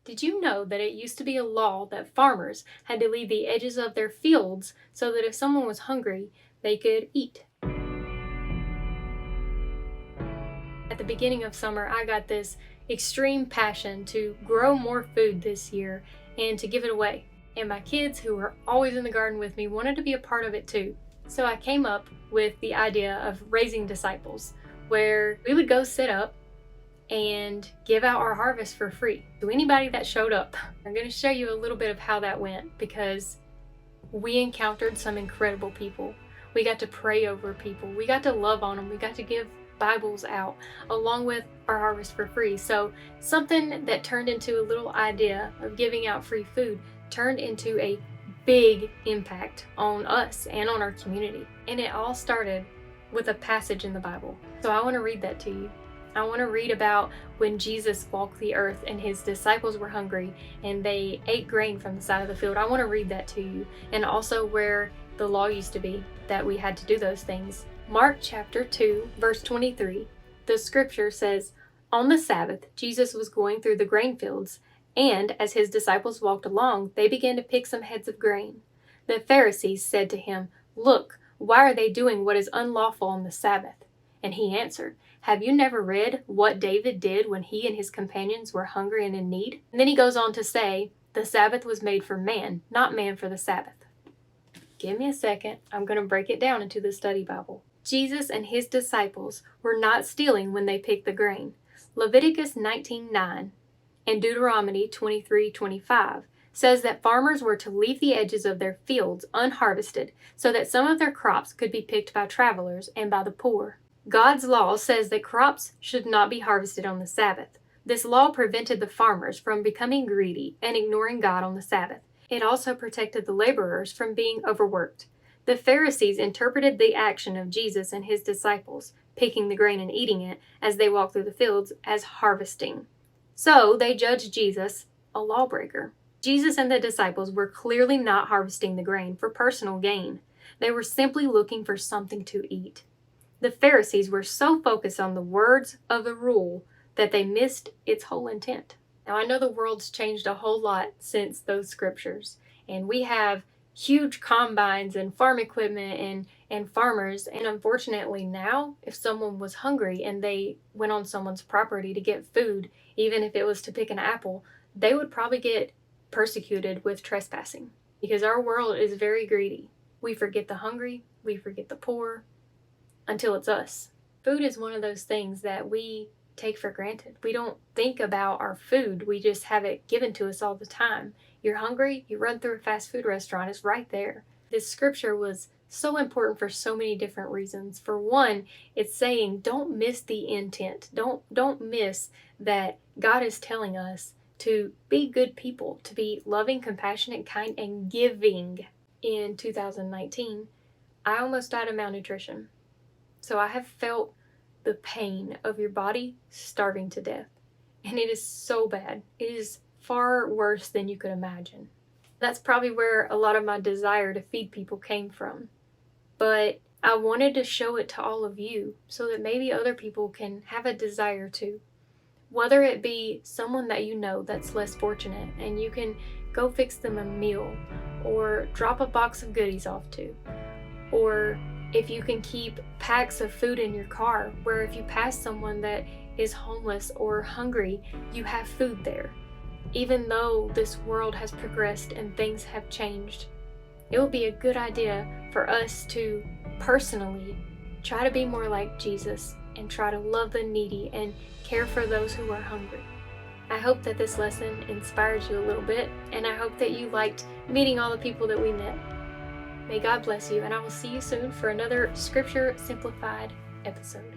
Did you know that it used to be a law that farmers had to leave the edges of their fields so that if someone was hungry, they could eat? At the beginning of summer, I got this extreme passion to grow more food this year and to give it away. And my kids, who were always in the garden with me, wanted to be a part of it too. So I came up with the idea of raising disciples, where we would go sit up and give out our harvest for free to anybody that showed up. I'm going to show you a little bit of how that went because we encountered some incredible people. We got to pray over people. We got to love on them. We got to give Bibles out along with our harvest for free. So something that turned into a little idea of giving out free food turned into a big impact on us and on our community. And it all started with a passage in the Bible. So I want to read that to you. I want to read about when Jesus walked the earth and his disciples were hungry and they ate grain from the side of the field. I want to read that to you, and also where the law used to be that we had to do those things. Mark chapter 2, verse 23, the scripture says, "On the Sabbath, Jesus was going through the grain fields, and as his disciples walked along, they began to pick some heads of grain. The Pharisees said to him, 'Look, why are they doing what is unlawful on the Sabbath?' And he answered, 'Have you never read what David did when he and his companions were hungry and in need?' And then he goes on to say, 'The Sabbath was made for man, not man for the Sabbath.'" Give me a second. I'm going to break it down into the study Bible. Jesus and his disciples were not stealing when they picked the grain. Leviticus 19:9 and Deuteronomy 23:25 says that farmers were to leave the edges of their fields unharvested so that some of their crops could be picked by travelers and by the poor. God's law says that crops should not be harvested on the Sabbath. This law prevented the farmers from becoming greedy and ignoring God on the Sabbath. It also protected the laborers from being overworked. The Pharisees interpreted the action of Jesus and his disciples, picking the grain and eating it as they walked through the fields, as harvesting. So they judged Jesus a lawbreaker. Jesus and the disciples were clearly not harvesting the grain for personal gain. They were simply looking for something to eat. The Pharisees were so focused on the words of the rule that they missed its whole intent. Now, I know the world's changed a whole lot since those scriptures, and we have huge combines and farm equipment and farmers, and unfortunately now, if someone was hungry and they went on someone's property to get food, even if it was to pick an apple, they would probably get persecuted with trespassing, because our world is very greedy. We forget the hungry, we forget the poor, until it's us. Food is one of those things that we take for granted. We don't think about our food. We just have it given to us all the time. You're hungry, you run through a fast food restaurant, it's right there. This scripture was so important for so many different reasons. For one, it's saying don't miss the intent. Don't miss that God is telling us to be good people, to be loving, compassionate, kind, and giving. In 2019, I almost died of malnutrition. So I have felt the pain of your body starving to death. And it is so bad. It is far worse than you could imagine. That's probably where a lot of my desire to feed people came from. But I wanted to show it to all of you so that maybe other people can have a desire too. Whether it be someone that you know that's less fortunate and you can go fix them a meal or drop a box of goodies off to, or if you can keep packs of food in your car, where if you pass someone that is homeless or hungry, you have food there. Even though this world has progressed and things have changed, it would be a good idea for us to personally try to be more like Jesus and try to love the needy and care for those who are hungry. I hope that this lesson inspired you a little bit, and I hope that you liked meeting all the people that we met. May God bless you, and I will see you soon for another Scripture Simplified episode.